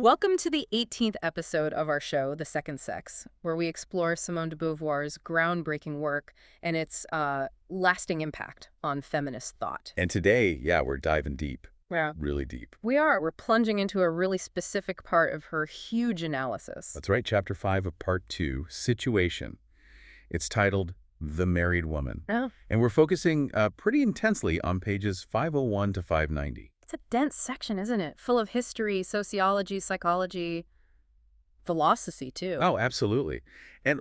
Welcome to the 18th episode of our show, The Second Sex, where we explore Simone de Beauvoir's groundbreaking work and its lasting impact on feminist thought. And today, yeah, we're diving deep, Yeah. really deep. We are. We're plunging into a really specific part of her huge analysis. That's right, Chapter 5 of Part 2, Situation. It's titled The Married Woman. Oh, And we're focusing pretty intensely on pages 501 to 590. it's a dense section, isn't it? Full of history, sociology, psychology, philosophy, too. Oh, absolutely. And,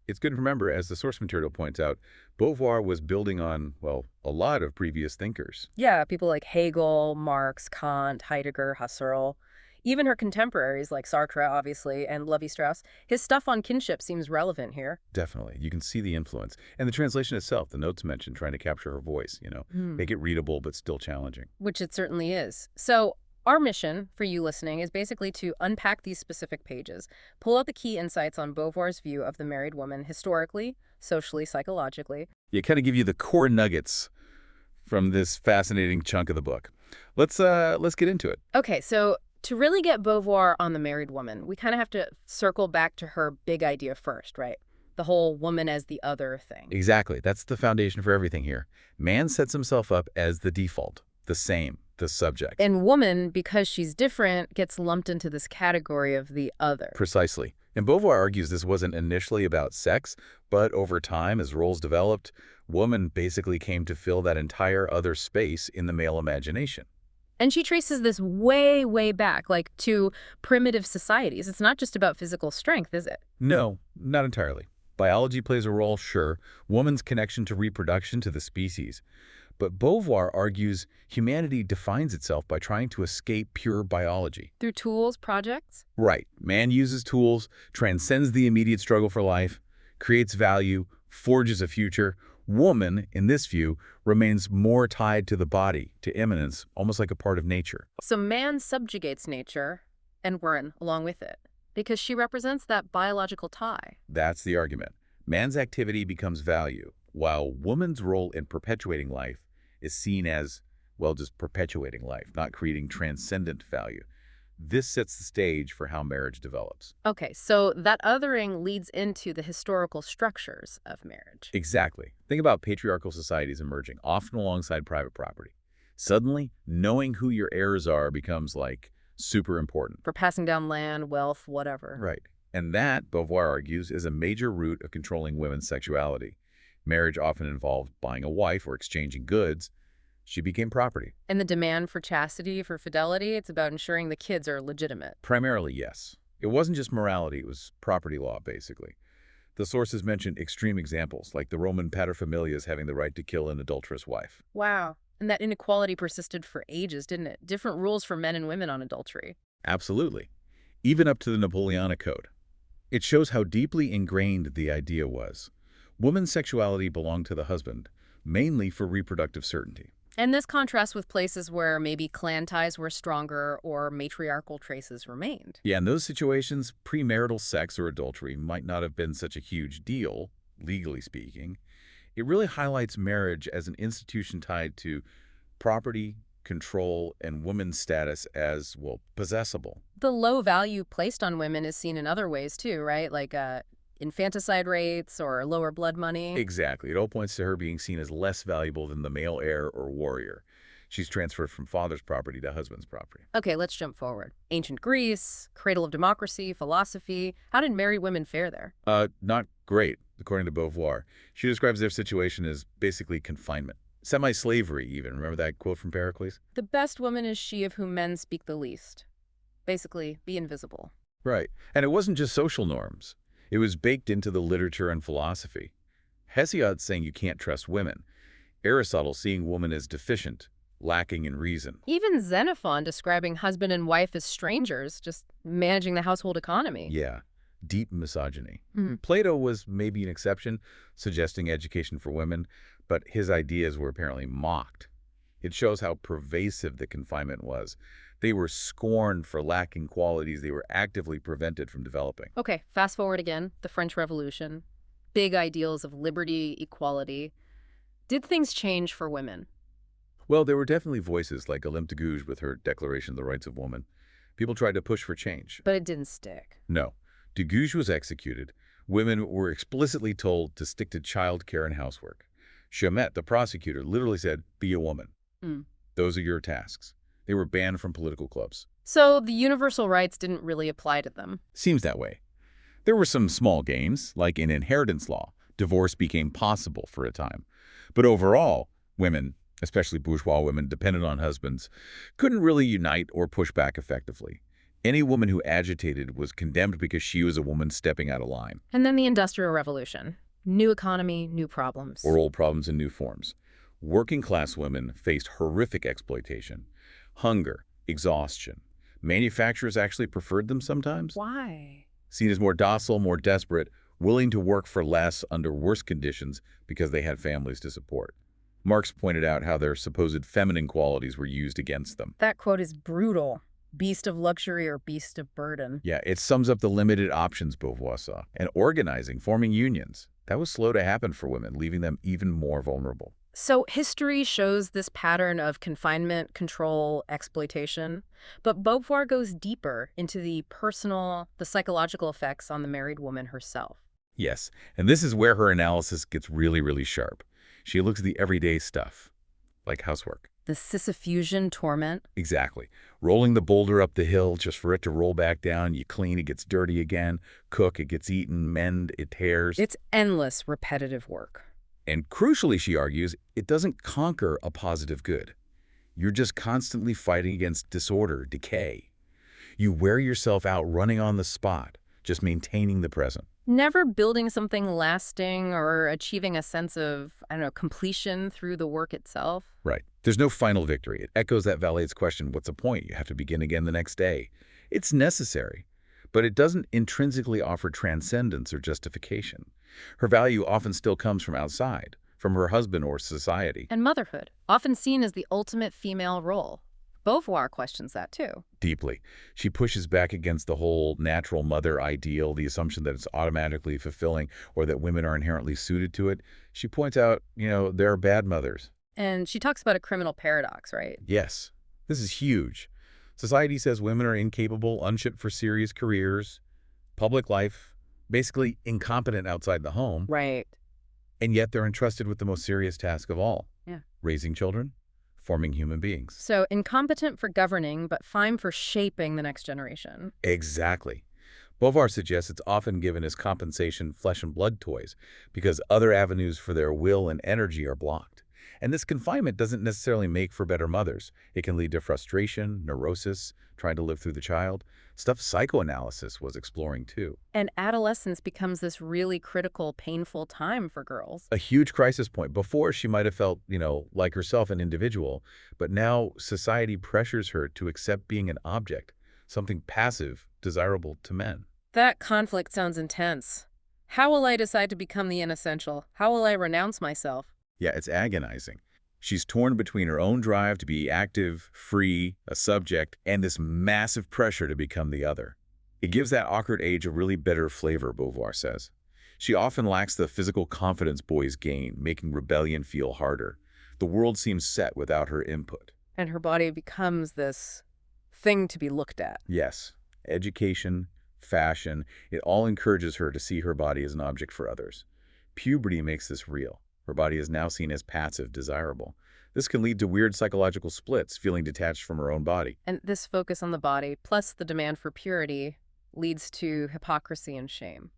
it's good to remember, as the source material points out, Beauvoir was building on, well, a lot of previous thinkers. Yeah, people like Hegel, Marx, Kant, Heidegger, Husserl. Even her contemporaries like Sartre, obviously, and Levi-Strauss. His stuff on kinship seems relevant here. Definitely. You can see the influence. And the translation itself, the notes mentioned, trying to capture her voice, make it readable but still challenging. Which it certainly is. So our mission for you listening is basically to unpack these specific pages, pull out the key insights on Beauvoir's view of the married woman historically, socially, psychologically. Yeah, kind of give you the core nuggets from this fascinating chunk of the book. Let's get into it. Okay, so to really get Beauvoir on the married woman, we kind of have to circle back to her big idea first, right? The whole woman as the other thing. Exactly. That's the foundation for everything here. Man sets himself up as the default, the same, the subject. And woman, because she's different, gets lumped into this category of the other. Precisely. And Beauvoir argues this wasn't initially about sex, but over time, as roles developed, woman basically came to fill that entire other space in the male imagination. And she traces this way, way back, like to primitive societies. It's not just about physical strength, is it? No, not entirely. Biology plays a role, sure, woman's connection to reproduction to the species. But Beauvoir argues humanity defines itself by trying to escape pure biology. Through tools, projects? Right. Man uses tools, transcends the immediate struggle for life, creates value, forges a future. Woman, in this view, remains more tied to the body, to immanence, almost like a part of nature. So man subjugates nature, and woman along with it, because she represents that biological tie. That's the argument. Man's activity becomes value, while woman's role in perpetuating life is seen as, well, just perpetuating life, not creating transcendent value. This sets the stage for how marriage develops. Okay, so that othering leads into the historical structures of marriage. Exactly. Think about patriarchal societies emerging, often alongside private property. Suddenly, knowing who your heirs are becomes, super important. For passing down land, wealth, whatever. Right. And that, Beauvoir argues, is a major root of controlling women's sexuality. Marriage often involved buying a wife or exchanging goods. She became property. And the demand for chastity, for fidelity, it's about ensuring the kids are legitimate. Primarily, yes. It wasn't just morality, it was property law, basically. The sources mentioned extreme examples, like the Roman paterfamilias having the right to kill an adulterous wife. Wow. And that inequality persisted for ages, didn't it? Different rules for men and women on adultery. Absolutely. Even up to the Napoleonic Code. It shows how deeply ingrained the idea was. Woman's sexuality belonged to the husband, mainly for reproductive certainty. And this contrasts with places where maybe clan ties were stronger or matriarchal traces remained. Yeah, in those situations, premarital sex or adultery might not have been such a huge deal, legally speaking. It really highlights marriage as an institution tied to property, control, and women's status as, well, possessable. The low value placed on women is seen in other ways too, right? Like infanticide rates or lower blood money. Exactly. It all points to her being seen as less valuable than the male heir or warrior. She's transferred from father's property to husband's property. Okay, let's jump forward. Ancient Greece, cradle of democracy, philosophy. How did married women fare there? Not great, according to Beauvoir. She describes their situation as basically confinement. Semi-slavery, even. Remember that quote from Pericles? The best woman is she of whom men speak the least. Basically, be invisible. Right. And it wasn't just social norms. It was baked into the literature and philosophy. Hesiod saying you can't trust women. Aristotle seeing woman as deficient, lacking in reason. Even Xenophon describing husband and wife as strangers, just managing the household economy. Yeah, deep misogyny. Plato was maybe an exception, suggesting education for women, but his ideas were apparently mocked. It shows how pervasive the confinement was. They were scorned for lacking qualities they were actively prevented from developing. Okay, fast forward again, the French Revolution. Big ideals of liberty, equality. Did things change for women? Well, there were definitely voices like Olympe de Gouges with her Declaration of the Rights of Woman. People tried to push for change. But it didn't stick. No. De Gouges was executed. Women were explicitly told to stick to childcare and housework. Chaumette, the prosecutor, literally said, "Be a woman. Mm. Those are your tasks." They were banned from political clubs. So the universal rights didn't really apply to them. Seems that way. There were some small gains, like in inheritance law. Divorce became possible for a time. But overall, women, especially bourgeois women dependent on husbands, couldn't really unite or push back effectively. Any woman who agitated was condemned because she was a woman stepping out of line. And then the Industrial Revolution. New economy, new problems. Or old problems in new forms. Working-class women faced horrific exploitation, hunger, exhaustion. Manufacturers actually preferred them sometimes. Why? Seen as more docile, more desperate, willing to work for less under worse conditions because they had families to support. Marx pointed out how their supposed feminine qualities were used against them. That quote is brutal. Beast of luxury or beast of burden. Yeah, it sums up the limited options Beauvoir saw. And organizing, forming unions. That was slow to happen for women, leaving them even more vulnerable. So history shows this pattern of confinement, control, exploitation. But Beauvoir goes deeper into the personal, the psychological effects on the married woman herself. Yes, and this is where her analysis gets really, really sharp. She looks at the everyday stuff, like housework. The Sisyphusian torment. Exactly. Rolling the boulder up the hill just for it to roll back down. You clean, it gets dirty again. Cook, it gets eaten. Mend, it tears. It's endless, repetitive work. And crucially, she argues, it doesn't conquer a positive good. You're just constantly fighting against disorder, decay. You wear yourself out running on the spot, just maintaining the present. Never building something lasting or achieving a sense of, I don't know, completion through the work itself. Right. There's no final victory. It echoes that validates question, what's the point? You have to begin again the next day. It's necessary, but it doesn't intrinsically offer transcendence or justification. Her value often still comes from outside, from her husband or society. And motherhood, often seen as the ultimate female role. Beauvoir questions that too. Deeply. She pushes back against the whole natural mother ideal, the assumption that it's automatically fulfilling or that women are inherently suited to it. She points out, there are bad mothers. And she talks about a criminal paradox, right? Yes. This is huge. Society says women are incapable, unfit for serious careers, public life, basically incompetent outside the home. Right. And yet they're entrusted with the most serious task of all. Yeah. Raising children, forming human beings. So incompetent for governing, but fine for shaping the next generation. Exactly. Beauvoir suggests it's often given as compensation flesh and blood toys because other avenues for their will and energy are blocked. And this confinement doesn't necessarily make for better mothers. It can lead to frustration, neurosis, trying to live through the child, stuff psychoanalysis was exploring too. And adolescence becomes this really critical, painful time for girls. A huge crisis point. Before, she might have felt, like herself an individual, but now society pressures her to accept being an object, something passive, desirable to men. That conflict sounds intense. How will I decide to become the inessential? How will I renounce myself? Yeah, it's agonizing. She's torn between her own drive to be active, free, a subject, and this massive pressure to become the other. It gives that awkward age a really bitter flavor, Beauvoir says. She often lacks the physical confidence boys gain, making rebellion feel harder. The world seems set without her input. And her body becomes this thing to be looked at. Yes, education, fashion, it all encourages her to see her body as an object for others. Puberty makes this real. Her body is now seen as passive, desirable. This can lead to weird psychological splits, feeling detached from her own body. And this focus on the body, plus the demand for purity, leads to hypocrisy and shame.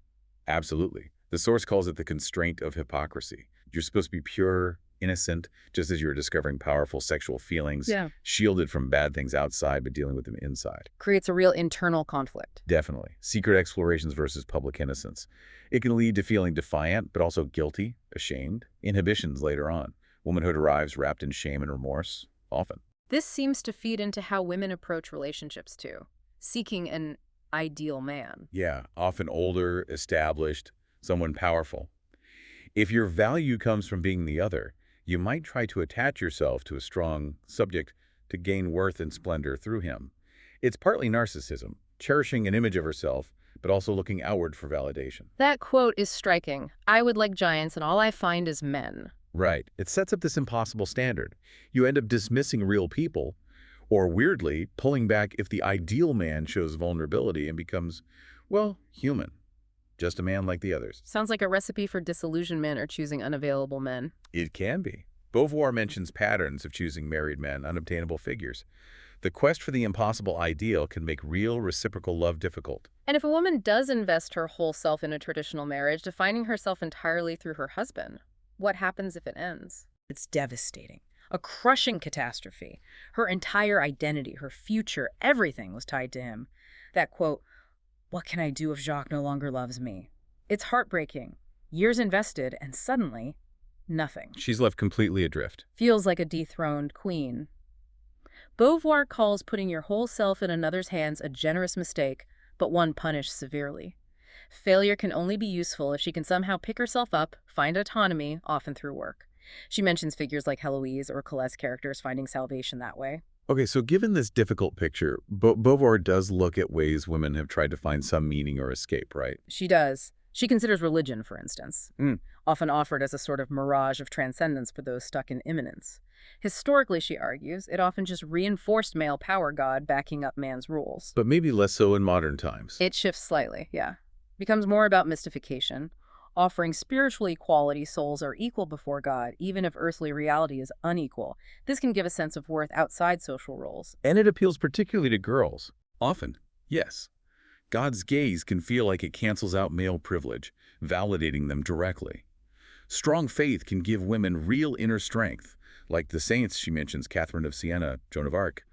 Absolutely. The source calls it the constraint of hypocrisy. You're supposed to be pure, innocent, just as you're discovering powerful sexual feelings, shielded from bad things outside but dealing with them inside. Creates a real internal conflict. Definitely. Secret explorations versus public innocence. It can lead to feeling defiant, but also guilty, ashamed, inhibitions later on. Womanhood arrives wrapped in shame and remorse, often. This seems to feed into how women approach relationships too, seeking an ideal man. Yeah, often older, established, someone powerful. If your value comes from being the other, you might try to attach yourself to a strong subject to gain worth and splendor through him. It's partly narcissism, cherishing an image of herself, but also looking outward for validation. That quote is striking. I would like giants, and all I find is men. Right. It sets up this impossible standard. You end up dismissing real people Or weirdly, pulling back if the ideal man shows vulnerability and becomes, well, human. Just a man like the others. Sounds like a recipe for disillusionment or choosing unavailable men. It can be. Beauvoir mentions patterns of choosing married men, unobtainable figures. The quest for the impossible ideal can make real reciprocal love difficult. And if a woman does invest her whole self in a traditional marriage, defining herself entirely through her husband, what happens if it ends? It's devastating. A crushing catastrophe. Her entire identity, her future, everything was tied to him. That quote, "What can I do if Jacques no longer loves me?" It's heartbreaking. Years invested, and suddenly, nothing. She's left completely adrift. Feels like a dethroned queen. Beauvoir calls putting your whole self in another's hands a generous mistake, but one punished severely. Failure can only be useful if she can somehow pick herself up, find autonomy, often through work. She mentions figures like Heloise or Colette's characters finding salvation that way. Okay, so given this difficult picture, Beauvoir does look at ways women have tried to find some meaning or escape, right? She does. She considers religion, for instance, Mm. often offered as a sort of mirage of transcendence for those stuck in immanence. Historically, she argues, it often just reinforced male power god backing up man's rules. But maybe less so in modern times. It shifts slightly, yeah. Becomes more about mystification, offering spiritual equality, souls are equal before God, even if earthly reality is unequal. This can give a sense of worth outside social roles. And it appeals particularly to girls. Often, yes. God's gaze can feel like it cancels out male privilege, validating them directly. Strong faith can give women real inner strength, like the saints she mentions, Catherine of Siena, Joan of Arc.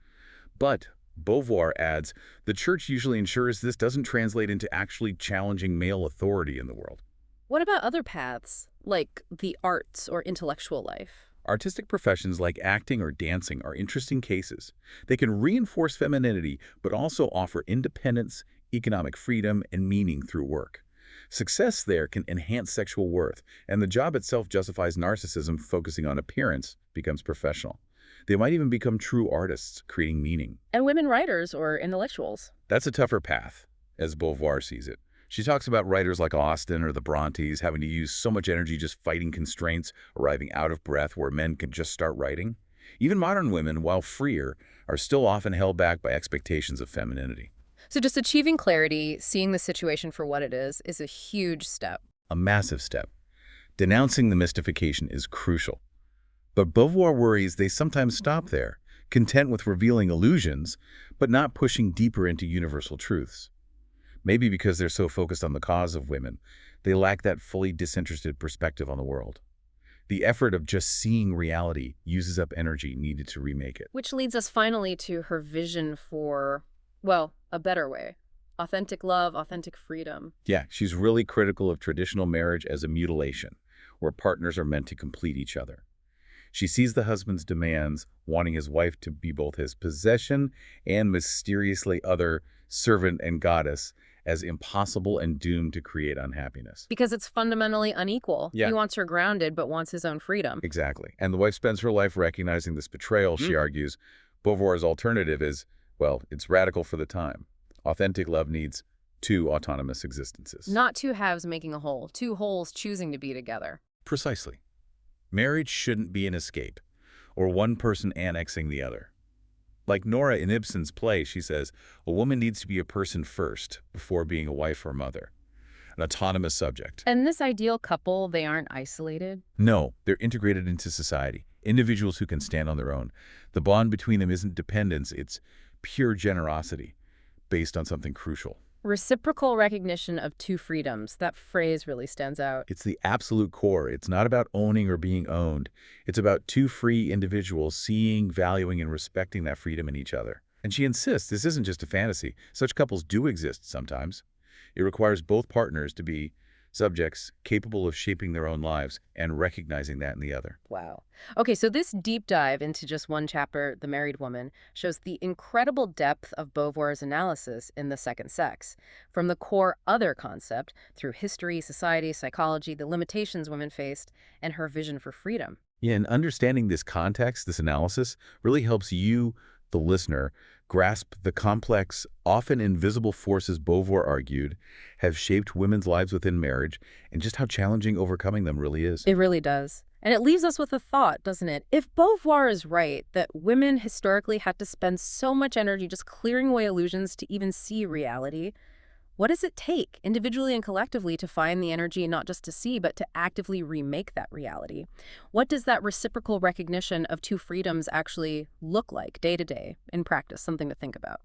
But, Beauvoir adds, the church usually ensures this doesn't translate into actually challenging male authority in the world. What about other paths, like the arts or intellectual life? Artistic professions like acting or dancing are interesting cases. They can reinforce femininity, but also offer independence, economic freedom, and meaning through work. Success there can enhance sexual worth, and the job itself justifies narcissism. Focusing on appearance becomes professional. They might even become true artists, creating meaning. And women writers or intellectuals. That's a tougher path, as Beauvoir sees it. She talks about writers like Austen or the Brontes having to use so much energy just fighting constraints, arriving out of breath where men can just start writing. Even modern women, while freer, are still often held back by expectations of femininity. So just achieving clarity, seeing the situation for what it is a huge step. A massive step. Denouncing the mystification is crucial. But Beauvoir worries they sometimes stop there, content with revealing illusions, but not pushing deeper into universal truths. Maybe because they're so focused on the cause of women, they lack that fully disinterested perspective on the world. The effort of just seeing reality uses up energy needed to remake it. Which leads us finally to her vision for, well, a better way. Authentic love, authentic freedom. Yeah, she's really critical of traditional marriage as a mutilation, where partners are meant to complete each other. She sees the husband's demands, wanting his wife to be both his possession and mysteriously other servant and goddess, as impossible and doomed to create unhappiness. Because it's fundamentally unequal. Yeah. He wants her grounded, but wants his own freedom. Exactly. And the wife spends her life recognizing this betrayal, she argues. Beauvoir's alternative is, well, it's radical for the time. Authentic love needs two autonomous existences. Not two halves making a whole, two wholes choosing to be together. Precisely. Marriage shouldn't be an escape, or one person annexing the other. Like Nora in Ibsen's play, she says, a woman needs to be a person first, before being a wife or mother. An autonomous subject. And this ideal couple, they aren't isolated? No, they're integrated into society. Individuals who can stand on their own. The bond between them isn't dependence, it's pure generosity, based on something crucial. Reciprocal recognition of two freedoms. That phrase really stands out. It's the absolute core. It's not about owning or being owned. It's about two free individuals seeing, valuing, and respecting that freedom in each other. And she insists this isn't just a fantasy. Such couples do exist sometimes. It requires both partners to be subjects capable of shaping their own lives and recognizing that in the other. Wow. Okay, so this deep dive into just one chapter, The Married Woman, shows the incredible depth of Beauvoir's analysis in The Second Sex. From the core other concept, through history, society, psychology, the limitations women faced, and her vision for freedom. Yeah, and understanding this context, this analysis, really helps you, the listener, grasp the complex, often invisible forces Beauvoir argued have shaped women's lives within marriage and just how challenging overcoming them really is. It really does. And it leaves us with a thought, doesn't it? If Beauvoir is right that women historically had to spend so much energy just clearing away illusions to even see reality, what does it take, individually and collectively, to find the energy not just to see, but to actively remake that reality? What does that reciprocal recognition of two freedoms actually look like day to day in practice? Something to think about.